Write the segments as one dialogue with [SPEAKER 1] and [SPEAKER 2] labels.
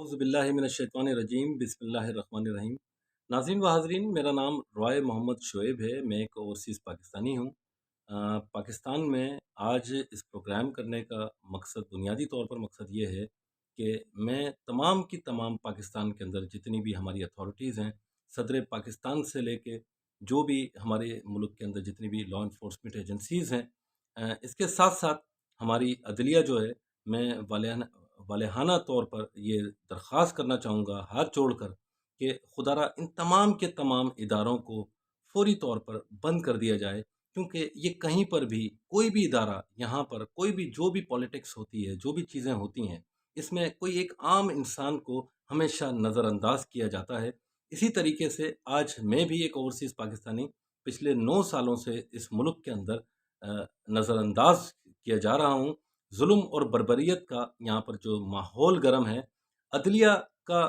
[SPEAKER 1] औज़ुबिल्लाहिमिनश्शैतानिर्रजीम बिस्मिल्लाहिर्रहमानिर्रहीम। नाज़रीन व हाज़रीन, मेरा नाम रॉय मोहम्मद शुएब है। मैं एक ओवरसीज़ पाकिस्तानी हूँ। पाकिस्तान में आज इस प्रोग्राम करने का मकसद, बुनियादी तौर पर मकसद ये है कि मैं तमाम की तमाम पाकिस्तान के अंदर जितनी भी हमारी अथॉरिटीज़ हैं, सदर पाकिस्तान से लेके जो भी हमारे मुल्क के अंदर जितनी भी लॉ इन्फोर्समेंट एजेंसीज़ हैं, इसके साथ-साथ हमारी अदलिया जो है, मैं वालेहाना तौर पर ये दरख्वास्त करना चाहूँगा हाथ जोड़कर कि खुदारा इन तमाम के तमाम इदारों को फ़ौरी तौर पर बंद कर दिया जाए, क्योंकि ये कहीं पर भी कोई भी इदारा, यहाँ पर कोई भी जो भी पॉलिटिक्स होती है, जो भी चीज़ें होती हैं, इसमें कोई एक आम इंसान को हमेशा नज़रअंदाज किया जाता है। इसी तरीके से आज मैं भी एक ओवरसीज़ पाकिस्तानी पिछले 9 सालों से इस मुल्क के अंदर नज़रअंदाज किया जा रहा हूँ। ज़ुल्म और बर्बरियत का यहाँ पर जो माहौल गर्म है, अदलिया का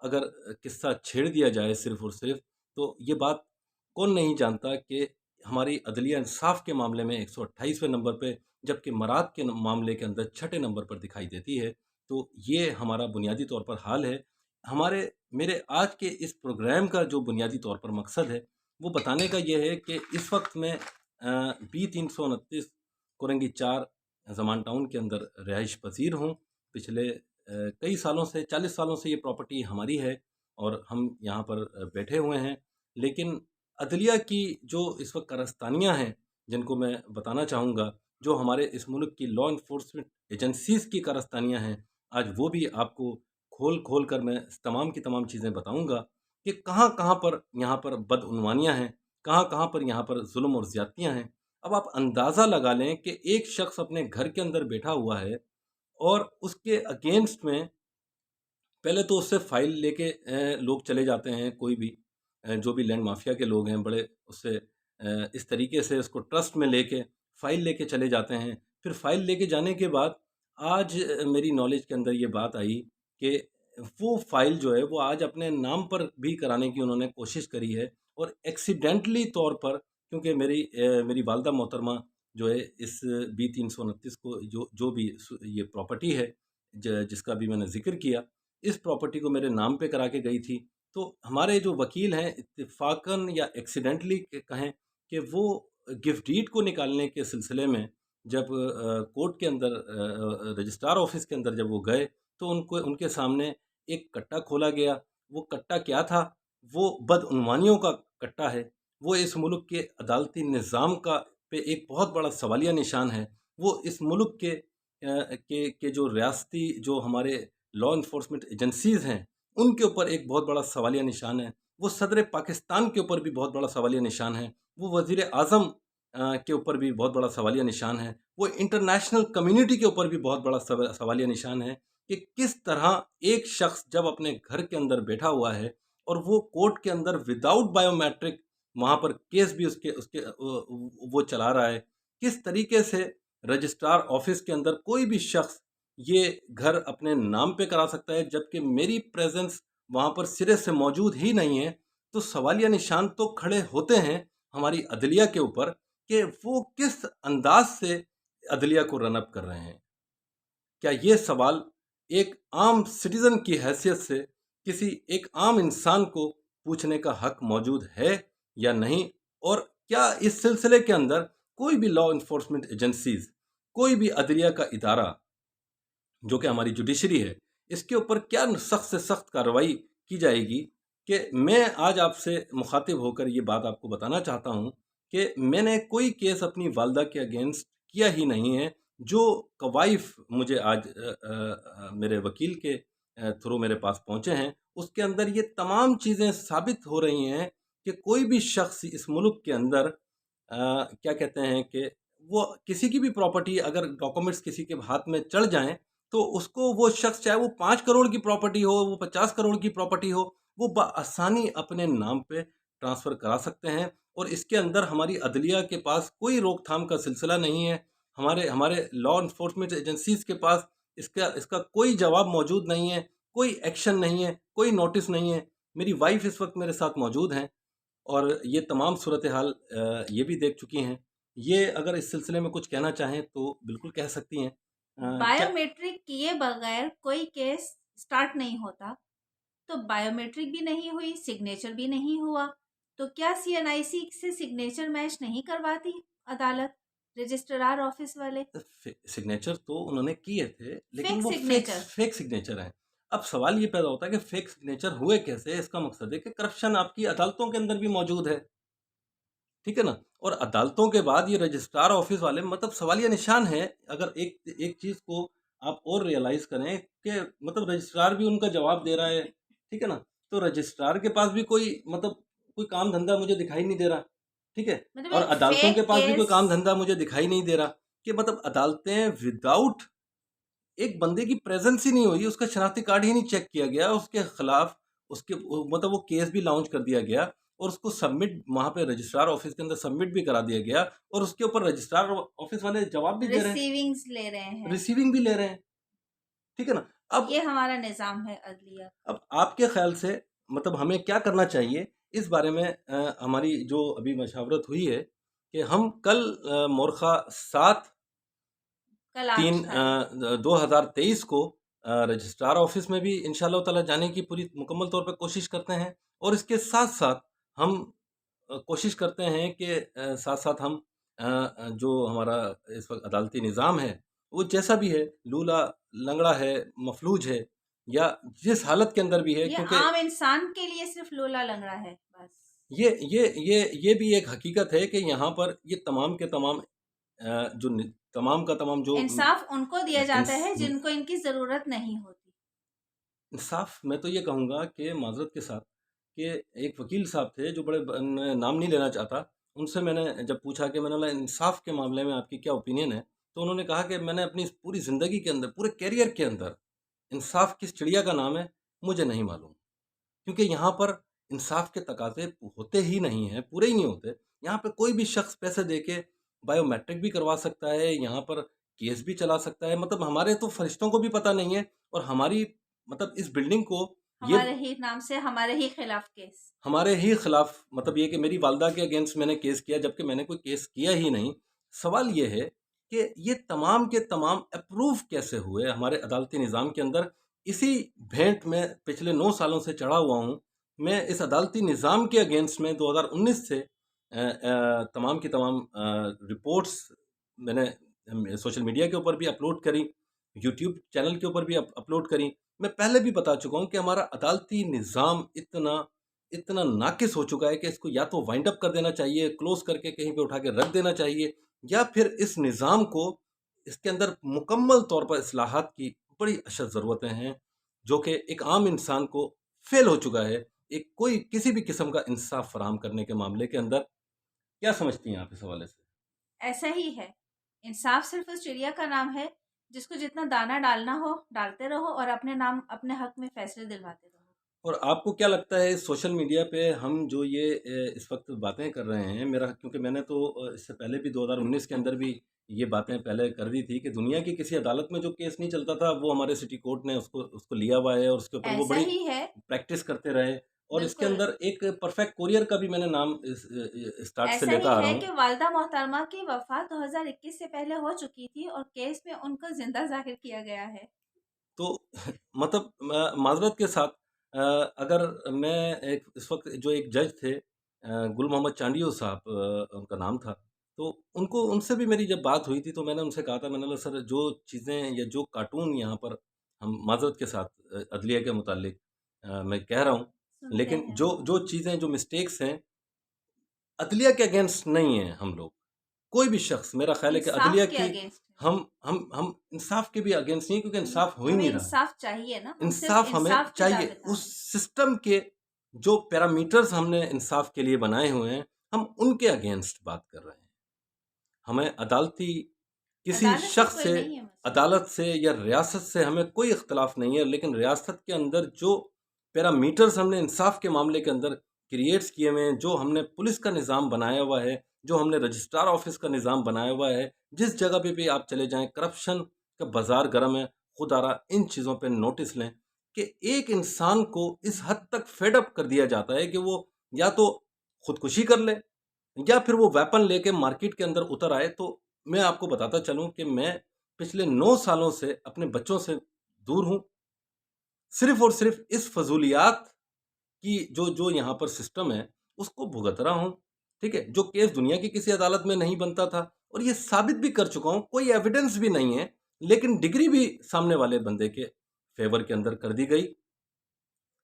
[SPEAKER 1] अगर किस्सा छेड़ दिया जाए सिर्फ़ और सिर्फ़, तो ये बात कौन नहीं जानता कि हमारी अदलिया इंसाफ़ के मामले में 128वें नंबर पे, जबकि मराद के मामले के अंदर छठे नंबर पर दिखाई देती है। तो ये हमारा बुनियादी तौर पर हाल है। मेरे आज के इस प्रोग्राम का जो बुनियादी तौर पर मकसद है, वो बताने का ये है कि इस वक़्त मैं बी 329 कोरंगी 4 ज़मान टाउन के अंदर रिहाइश पज़ीर हूँ। पिछले कई सालों से, 40 सालों से ये प्रॉपर्टी हमारी है और हम यहाँ पर बैठे हुए हैं। लेकिन अदलिया की जो इस वक़्त कारस्तानियाँ हैं, जिनको मैं बताना चाहूँगा, जो हमारे इस मुल्क की लॉ एनफोर्समेंट एजेंसीज़ की कारस्तानियाँ हैं, आज वो भी आपको खोल-खोल कर मैं तमाम की तमाम चीज़ें बताऊँगा कि कहाँ-कहाँ पर यहाँ पर बदउनवानियाँ हैं, कहाँ-कहाँ पर यहाँ पर ज़ुल्म और ज़्यादतियाँ हैं। अब आप अंदाज़ा लगा लें कि एक शख्स अपने घर के अंदर बैठा हुआ है और उसके अगेंस्ट में पहले तो उससे फ़ाइल लेके लोग चले जाते हैं, कोई भी जो भी लैंड माफ़िया के लोग हैं, बड़े उससे इस तरीके से उसको ट्रस्ट में लेके फ़ाइल लेके चले जाते हैं। फिर फ़ाइल लेके जाने के बाद आज मेरी नॉलेज के अंदर ये बात आई कि वो फ़ाइल जो है वो आज अपने नाम पर भी कराने की उन्होंने कोशिश करी है, और एक्सीडेंटली तौर पर, क्योंकि मेरी वालिदा मोहतरमा जो है इस बी 329 को जो जो भी ये प्रॉपर्टी है जिसका भी मैंने ज़िक्र किया, इस प्रॉपर्टी को मेरे नाम पे करा के गई थी। तो हमारे जो वकील हैं, इत्तेफ़ाकन या एक्सीडेंटली कहें कि वो गिफ्ट डीड को निकालने के सिलसिले में जब कोर्ट के अंदर रजिस्ट्रार ऑफिस के अंदर जब वो गए, तो उनको उनके सामने एक कट्टा खोला गया। वो कट्टा क्या था? वो बदउनवानियों का कट्टा है। वो इस मुल्क के अदालती निज़ाम का पे एक बहुत बड़ा सवालिया निशान है। वो इस मुल्क के जो रियासती जो हमारे लॉ इन्फोर्समेंट एजेंसीज़ हैं, उनके ऊपर एक बहुत बड़ा सवालिया निशान है। वो सदर पाकिस्तान के ऊपर भी बहुत बड़ा सवालिया निशान है। वो वज़ीर-ए-आज़म के ऊपर भी बहुत बड़ा सवालिया निशान है। वो इंटरनेशनल कम्युनिटी के ऊपर भी बहुत बड़ा सवालिया निशान है कि किस तरह एक शख़्स जब अपने घर के अंदर बैठा हुआ है और वो कोर्ट के अंदर विदाउट बायोमेट्रिक वहाँ पर केस भी उसके उसके वो चला रहा है। किस तरीके से रजिस्ट्रार ऑफ़िस के अंदर कोई भी शख़्स ये घर अपने नाम पे करा सकता है, जबकि मेरी प्रेज़ेंस वहाँ पर सिरे से मौजूद ही नहीं है। तो सवालिया निशान तो खड़े होते हैं हमारी अदलिया के ऊपर कि वो किस अंदाज़ से अदलिया को रन अप कर रहे हैं। क्या ये सवाल एक आम सिटीज़न की हैसियत से किसी एक आम इंसान को पूछने का हक मौजूद है या नहीं? और क्या इस सिलसिले के अंदर कोई भी लॉ एनफोर्समेंट एजेंसीज़, कोई भी अदलिया का इदारा जो कि हमारी जुडिशरी है, इसके ऊपर क्या सख्त से सख्त कार्रवाई की जाएगी? कि मैं आज आपसे मुखातिब होकर ये बात आपको बताना चाहता हूँ कि मैंने कोई केस अपनी वालिदा के अगेंस्ट किया ही नहीं है। जो कवाइफ़ मुझे आज मेरे वकील के थ्रू मेरे पास पहुँचे हैं, उसके अंदर ये तमाम चीज़ें साबित हो रही हैं कि कोई भी शख़्स इस मुल्क के अंदर क्या कहते हैं कि वो किसी की भी प्रॉपर्टी अगर डॉक्यूमेंट्स किसी के हाथ में चढ़ जाएँ, तो उसको वो शख़्स, चाहे वो 5 करोड़ की प्रॉपर्टी हो, वो 50 करोड़ की प्रॉपर्टी हो, वो बआसानी अपने नाम पे ट्रांसफ़र करा सकते हैं। और इसके अंदर हमारी अदलिया के पास कोई रोकथाम का सिलसिला नहीं है। हमारे हमारे लॉ एनफोर्समेंट एजेंसीज़ के पास इसका इसका कोई जवाब मौजूद नहीं है, कोई एक्शन नहीं है, कोई नोटिस नहीं है। मेरी वाइफ़ इस वक़्त मेरे साथ मौजूद हैं और ये तमाम सूरत-ए-हाल ये भी देख चुकी हैं। ये अगर इस सिलसिले में कुछ कहना चाहें तो बिल्कुल कह सकती हैं। क्या
[SPEAKER 2] बायोमेट्रिक किए बगैर कोई केस स्टार्ट नहीं होता, तो बायोमेट्रिक भी नहीं हुई, सिग्नेचर भी नहीं हुआ, तो क्या CNIC से सिग्नेचर मैच नहीं करवाती अदालत, रजिस्ट्रार ऑफिस वाले?
[SPEAKER 1] सिग्नेचर तो उन्होंने किए थे, लेकिन
[SPEAKER 2] फेक
[SPEAKER 1] वो
[SPEAKER 2] सिग्नेचर।
[SPEAKER 1] फेक सिग्नेचर हैं। अब सवाल ये पैदा होता है कि फेक सिग्नेचर हुए कैसे? इसका मकसद है कि करप्शन आपकी अदालतों के अंदर भी मौजूद है, ठीक है ना? और अदालतों के बाद ये रजिस्ट्रार ऑफिस वाले मतलब सवालिया निशान है। अगर एक एक चीज़ को आप और रियलाइज़ करें कि मतलब रजिस्ट्रार भी उनका जवाब दे रहा है, ठीक है ना? तो रजिस्ट्रार के पास भी कोई मतलब कोई काम धंधा मुझे दिखाई नहीं दे रहा, ठीक है?
[SPEAKER 2] मतलब
[SPEAKER 1] और
[SPEAKER 2] एक
[SPEAKER 1] अदालतों के
[SPEAKER 2] फेक
[SPEAKER 1] पास भी कोई
[SPEAKER 2] केस।
[SPEAKER 1] काम धंधा मुझे दिखाई नहीं दे रहा कि मतलब अदालतें विदाउट एक बंदे की प्रेजेंस ही नहीं हुई, उसका शनाख्ती कार्ड ही नहीं चेक किया गया, उसके खिलाफ मतलब वो केस भी लॉन्च कर दिया गया और उसको सबमिट वहाँ पे रजिस्ट्रार ऑफिस के अंदर सबमिट भी करा दिया गया और उसके ऊपर रजिस्ट्रार ऑफिस वाले जवाब भी दे रहे हैं,
[SPEAKER 2] रिसीविंग्स ले रहे हैं।
[SPEAKER 1] रिसीविंग भी ले रहे हैं, ठीक है ना? अब
[SPEAKER 2] ये हमारा निज़ाम है अदलिया।
[SPEAKER 1] अब आपके ख्याल से मतलब हमें क्या करना चाहिए इस बारे में? हमारी जो अभी मशावरत हुई है कि हम कल मोरखा 7
[SPEAKER 2] कल 8
[SPEAKER 1] 3
[SPEAKER 2] तारीख।
[SPEAKER 1] 2023 को रजिस्ट्रार ऑफिस में भी इंशाल्लाह ताला जाने की पूरी मुकम्मल तौर पे कोशिश करते हैं और इसके साथ-साथ हम कोशिश करते हैं कि साथ-साथ हम जो हमारा इस वक़्त अदालती निज़ाम है, वो जैसा भी है, लूला, लंगड़ा है, मफलूज है या जिस हालत के अंदर भी है,
[SPEAKER 2] ये
[SPEAKER 1] क्योंकि
[SPEAKER 2] आम इंसान के लिए सिर्फ लोला लंगड़ा है बस।
[SPEAKER 1] ये भी एक हकीकत है कि यहाँ पर ये तमाम के तमाम जो तमाम का तमाम जो
[SPEAKER 2] इंसाफ उनको दिया जाता
[SPEAKER 1] इंस
[SPEAKER 2] है जिनको इनकी जरूरत नहीं होती।
[SPEAKER 1] इंसाफ मैं तो ये कहूँगा कि माज़रत के साथ कि एक वकील साहब थे जो बड़े नाम नहीं लेना चाहता, उनसे मैंने जब पूछा कि मैंने बोला इंसाफ के मामले में आपकी क्या ओपिनियन है? तो उन्होंने कहा कि मैंने अपनी इस पूरी ज़िंदगी के अंदर, पूरे करियर के अंदर इंसाफ किस चिड़िया का नाम है, मुझे नहीं मालूम। क्योंकि यहाँ पर इंसाफ के तकाज़े होते ही नहीं हैं, पूरे ही नहीं होते। यहाँ पे कोई भी शख्स पैसे दे के बायोमेट्रिक भी करवा सकता है, यहाँ पर केस भी चला सकता है। मतलब हमारे तो फरिश्तों को भी पता नहीं है और हमारी मतलब इस बिल्डिंग को ये
[SPEAKER 2] हमारे ही नाम से हमारे ही खिलाफ केस।
[SPEAKER 1] हमारे ही खिलाफ मतलब ये कि मेरी वालदा के अगेंस्ट मैंने केस किया जबकि मैंने कोई केस किया ही नहीं। सवाल ये है कि ये तमाम के तमाम अप्रूव कैसे हुए हमारे अदालती निज़ाम के अंदर? इसी भेंट में पिछले 9 सालों से चढ़ा हुआ हूँ। मैं इस अदालती निज़ाम के अगेंस्ट में 2019 से तमाम की तमाम रिपोर्ट्स मैंने सोशल मीडिया के ऊपर भी अपलोड करी, यूट्यूब चैनल के ऊपर भी अपलोड करी। मैं पहले भी बता चुका हूँ कि हमारा अदालती निज़ाम इतना इतना नाक़िस हो चुका है कि इसको या तो वाइंड अप कर देना चाहिए, क्लोज़ करके कहीं पे उठा के रख देना चाहिए या फिर इस निज़ाम को इसके अंदर मुकम्मल तौर पर इस्लाहात की बड़ी अशद ज़रूरतें हैं, जो कि एक आम इंसान को फ़ेल हो चुका है, एक कोई किसी भी किस्म का इंसाफ़ फ़राहम करने के मामले के अंदर। क्या समझती हैं आप इस हवाले से?
[SPEAKER 2] ऐसा ही है। इंसाफ सिर्फ उस चिड़िया का नाम है जिसको जितना दाना डालना हो डालते रहो और अपने नाम अपने हक में फैसले दिलवाते रहो।
[SPEAKER 1] और आपको क्या लगता है सोशल मीडिया पे हम जो ये इस वक्त बातें कर रहे हैं, मेरा क्योंकि मैंने तो इससे पहले भी 2019 के अंदर भी ये बातें पहले कर दी थी कि दुनिया की किसी अदालत में जो केस नहीं चलता था वो हमारे सिटी कोर्ट ने उसको उसको लिया हुआ है और उसके ऊपर वो
[SPEAKER 2] ऐसा
[SPEAKER 1] बड़ी
[SPEAKER 2] ही है।
[SPEAKER 1] प्रैक्टिस करते रहे और इसके
[SPEAKER 2] बिल्कुल।
[SPEAKER 1] अंदर एक परफेक्ट कोरियर का भी मैंने नाम स्टार्ट से
[SPEAKER 2] ऐसा
[SPEAKER 1] लेता
[SPEAKER 2] ही
[SPEAKER 1] आ रहा
[SPEAKER 2] है
[SPEAKER 1] हूँ।
[SPEAKER 2] कि वालिदा मोहतरमा की वफ़ात 2021 से पहले हो चुकी थी और केस में उनको ज़िंदा ज़ाहिर किया गया है।
[SPEAKER 1] तो मतलब माज़रत के साथ अगर मैं एक इस वक़्त जो एक जज थे गुल मोहम्मद चांडियो साहब उनका नाम था। तो उनको उनसे भी मेरी जब बात हुई थी तो मैंने उनसे कहा था, मैंने बोला सर जो चीज़ें या जो कार्टून यहाँ पर हम माज़रत के साथ अदलिया के मुतालिक मैं कह रहा हूँ,
[SPEAKER 2] सुनते
[SPEAKER 1] लेकिन
[SPEAKER 2] हैं।
[SPEAKER 1] जो जो चीज़ें जो मिस्टेक्स हैं, अदलिया के अगेंस्ट नहीं हैं हम लोग। कोई भी शख्स मेरा ख़्याल है कि अदलिया
[SPEAKER 2] इंसाफ के
[SPEAKER 1] की
[SPEAKER 2] अगेंस्ट है।
[SPEAKER 1] हम इंसाफ के भी अगेंस्ट नहीं, क्योंकि इंसाफ हो ही
[SPEAKER 2] हमें
[SPEAKER 1] नहीं रहा है।
[SPEAKER 2] इंसाफ चाहिए ना, हम सिर्फ
[SPEAKER 1] इंसाफ हमें
[SPEAKER 2] इंसाफ की
[SPEAKER 1] चाहिए,
[SPEAKER 2] दावेदार
[SPEAKER 1] उस
[SPEAKER 2] हैं।
[SPEAKER 1] सिस्टम के जो पैरामीटर्स हमने इंसाफ के लिए बनाए हुए हैं, हम उनके अगेंस्ट बात कर रहे हैं। हमें अदालती किसी
[SPEAKER 2] अदालत से
[SPEAKER 1] शख्स
[SPEAKER 2] कोई
[SPEAKER 1] से,
[SPEAKER 2] नहीं है मसला।
[SPEAKER 1] अदालत से या रियासत से हमें कोई इख्तिलाफ नहीं है, लेकिन रियासत के अंदर जो पैरामीटर्स हमने इंसाफ के मामले के अंदर क्रिएट्स किए हुए हैं, जो हमने पुलिस का निज़ाम बनाया हुआ है, जो हमने रजिस्ट्रार ऑफिस का निज़ाम बनाया हुआ है, जिस जगह पे भी आप चले जाएँ करप्शन का बाज़ार गर्म है। खुदारा इन चीज़ों पे नोटिस लें कि एक इंसान को इस हद तक फेड अप कर दिया जाता है कि वो या तो खुदकुशी कर ले या फिर वो वेपन लेके मार्केट के अंदर उतर आए। तो मैं आपको बताता चलूँ कि मैं पिछले 9 सालों से अपने बच्चों से दूर हूँ। صرف اور صرف اس فضولیات کی جو یہاں پر سسٹم ہے اس کو بھگت رہا ہوں، ٹھیک ہے، جو کیس دنیا کی کسی عدالت میں نہیں بنتا تھا، اور یہ ثابت بھی کر چکا ہوں، کوئی ایویڈنس بھی نہیں ہے، لیکن ڈگری بھی سامنے والے بندے کے فیور کے اندر کر دی گئی،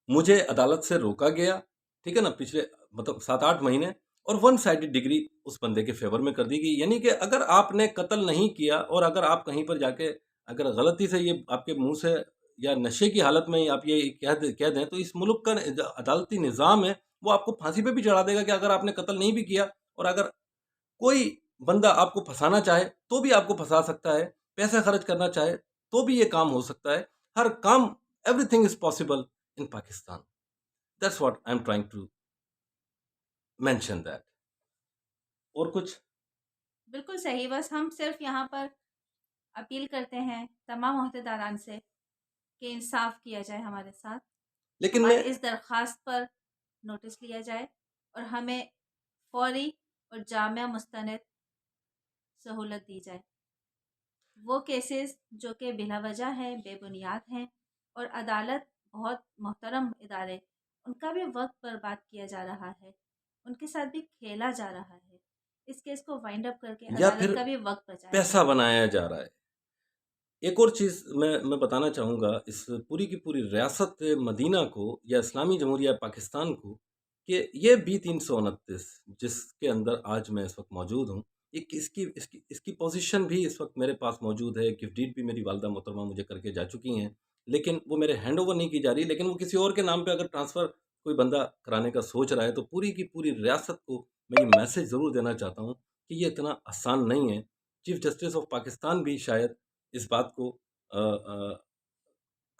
[SPEAKER 1] مجھے عدالت سے روکا گیا، ٹھیک ہے نا، پچھلے مطلب 7-8 مہینے، اور ون سائڈڈ ڈگری اس بندے کے فیور میں کر دی گئی، یعنی کہ اگر آپ نے قتل نہیں کیا اور اگر آپ کہیں پر جا کے اگر غلطی سے یہ آپ کے منہ سے یا نشے کی حالت میں آپ یہ کہہ دیں تو اس ملک کا عدالتی نظام ہے وہ آپ کو پھانسی پہ بھی چڑھا دے گا کہ اگر آپ نے قتل نہیں بھی کیا، اور اگر کوئی بندہ آپ کو پھنسانا چاہے تو بھی آپ کو پھنسا سکتا ہے، پیسے خرچ کرنا چاہے تو بھی یہ کام ہو سکتا ہے، ہر کام everything is possible in Pakistan. That's what I'm trying to mention that. اور کچھ؟
[SPEAKER 2] بالکل صحیح، بس ہم صرف یہاں پر اپیل کرتے ہیں تمام عہدیداران سے کہ انصاف کیا جائے ہمارے ساتھ،
[SPEAKER 1] لیکن
[SPEAKER 2] ہمارے اس درخواست پر نوٹس لیا جائے اور ہمیں فوری اور جامع مستند سہولت دی جائے. وہ کیسز جو کہ بلا وجہ ہیں، بے بنیاد ہیں، اور عدالت بہت محترم ادارے، ان کا بھی وقت برباد کیا جا رہا ہے، ان کے ساتھ بھی کھیلا جا رہا ہے. اس کیس کو وائنڈ اپ کر کے
[SPEAKER 1] یا
[SPEAKER 2] عدالت
[SPEAKER 1] پھر
[SPEAKER 2] کا بھی وقت بچایا
[SPEAKER 1] پیسہ
[SPEAKER 2] جائے.
[SPEAKER 1] بنایا جا رہا ہے. ایک اور چیز میں بتانا چاہوں گا اس پوری کی پوری ریاست مدینہ کو یا اسلامی جمہوریہ پاکستان کو کہ یہ B329 جس کے اندر آج میں اس وقت موجود ہوں، اس کی پوزیشن بھی اس وقت میرے پاس موجود ہے، گفٹ ڈیڈ بھی میری والدہ محترمہ مجھے کر کے جا چکی ہیں، لیکن وہ میرے ہینڈ اوور نہیں کی جا رہی، لیکن وہ کسی اور کے نام پہ اگر ٹرانسفر کوئی بندہ کرانے کا سوچ رہا ہے تو پوری کی پوری ریاست کو میں یہ میسج ضرور دینا چاہتا ہوں کہ یہ اتنا آسان نہیں ہے. چیف جسٹس آف پاکستان بھی شاید اس بات کو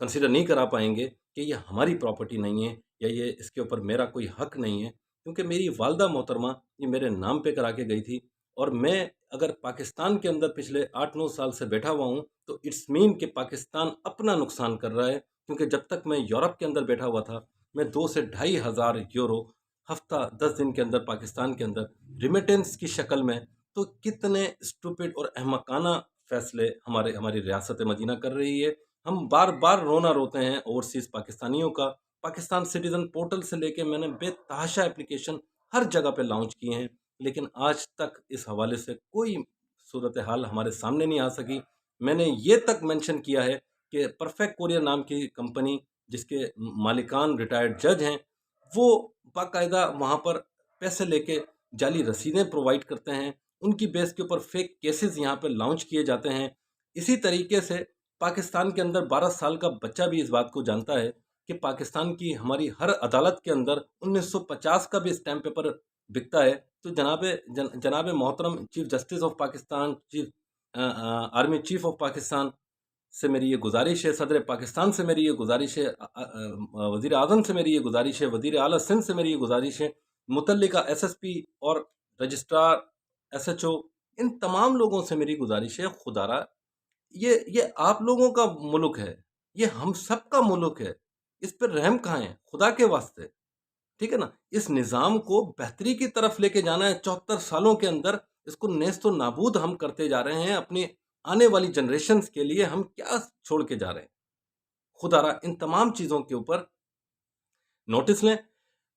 [SPEAKER 1] کنسیڈر نہیں کرا پائیں گے کہ یہ ہماری پراپرٹی نہیں ہے یا یہ اس کے اوپر میرا کوئی حق نہیں ہے، کیونکہ میری والدہ محترمہ یہ میرے نام پہ کرا کے گئی تھی، اور میں اگر پاکستان کے اندر پچھلے 8-9 سال سے بیٹھا ہوا ہوں تو اٹس مین کہ پاکستان اپنا نقصان کر رہا ہے، کیونکہ جب تک میں یورپ کے اندر بیٹھا ہوا تھا میں 2 سے 2,500 یورو ہفتہ 10 دن کے اندر پاکستان کے اندر ریمیٹنس کی شکل میں، تو کتنے اسٹوپڈ اور احمقانہ فیصلے ہماری ریاست مدینہ کر رہی ہے. ہم بار بار رونا روتے ہیں اوورسیز پاکستانیوں کا. پاکستان سٹیزن پورٹل سے لے کے میں نے بے تحاشا اپلیکیشن ہر جگہ پہ لانچ کیے ہیں، لیکن آج تک اس حوالے سے کوئی صورتحال ہمارے سامنے نہیں آ سکی. میں نے یہ تک مینشن کیا ہے کہ پرفیکٹ کورئر نام کی کمپنی جس کے مالکان ریٹائرڈ جج ہیں، وہ باقاعدہ وہاں پر پیسے لے کے جعلی رسیدیں پرووائڈ کرتے ہیں، ان کی بیس کے اوپر فیک کیسز یہاں پہ لانچ کیے جاتے ہیں. اسی طریقے سے پاکستان کے اندر 12 سال کا بچہ بھی اس بات کو جانتا ہے کہ پاکستان کی ہماری ہر عدالت کے اندر 1950 کا بھی اسٹیمپ پیپر بکتا ہے. تو جناب محترم chief justice of Pakistan, army chief of Pakistan سے میری یہ گزارش ہے، صدر پاکستان سے میری یہ گزارش ہے، وزیر اعظم سے میری یہ گزارش ہے، وزیر اعلیٰ سندھ سے میری یہ گزارش ہے، متعلقہ SSP اور رجسٹرار SHO ان تمام لوگوں سے میری گزارش ہے، خدا را یہ آپ لوگوں کا ملک ہے، یہ ہم سب کا ملک ہے، اس پہ رحم کہاں ہے خدا کے واسطے، ٹھیک ہے نا. اس نظام کو بہتری کی طرف لے کے جانا ہے. 74 سالوں کے اندر اس کو نیست و نابود ہم کرتے جا رہے ہیں، اپنی آنے والی جنریشنز کے لیے ہم کیا چھوڑ کے جا رہے ہیں. خدا را ان تمام چیزوں کے اوپر نوٹس لیں.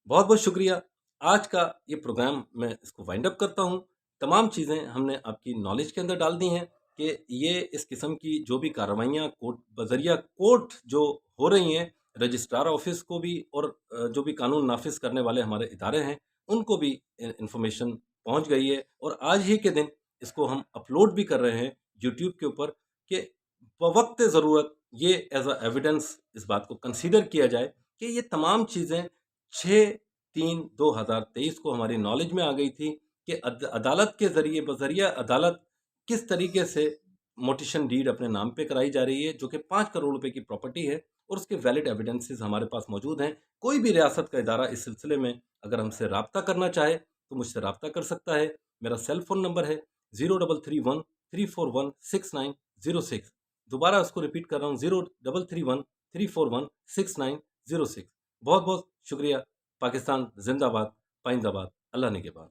[SPEAKER 1] بہت بہت شکریہ. آج کا یہ پروگرام میں اس کو وائنڈ اپ کرتا ہوں. تمام چیزیں ہم نے آپ کی نالج کے اندر ڈال دی ہیں کہ یہ اس قسم کی جو بھی کارروائیاں کورٹ بذریعہ کورٹ جو ہو رہی ہیں، رجسٹرار آفس کو بھی اور جو بھی قانون نافذ کرنے والے ہمارے ادارے ہیں ان کو بھی انفارمیشن پہنچ گئی ہے، اور آج ہی کے دن اس کو ہم اپلوڈ بھی کر رہے ہیں یوٹیوب کے اوپر کہ بوقت ضرورت یہ ایز اے ایویڈنس اس بات کو کنسیڈر کیا جائے کہ یہ تمام چیزیں 6/3/2023 کو ہماری نالج میں آ گئی تھی کہ عدالت کے بذریعہ عدالت کس طریقے سے موٹیشن ڈیڈ اپنے نام پہ کرائی جا رہی ہے، جو کہ 5 کروڑ روپے کی پراپرٹی ہے، اور اس کے ویلڈ ایویڈنسز ہمارے پاس موجود ہیں. کوئی بھی ریاست کا ادارہ اس سلسلے میں اگر ہم سے رابطہ کرنا چاہے تو مجھ سے رابطہ کر سکتا ہے. میرا سیل فون نمبر ہے 0331-341-6906. دوبارہ اس کو ریپیٹ کر رہا ہوں 0331-341-6906. بہت بہت شکریہ. پاکستان زندہ باد، پائندہ باد. اللہ نے کے بعد.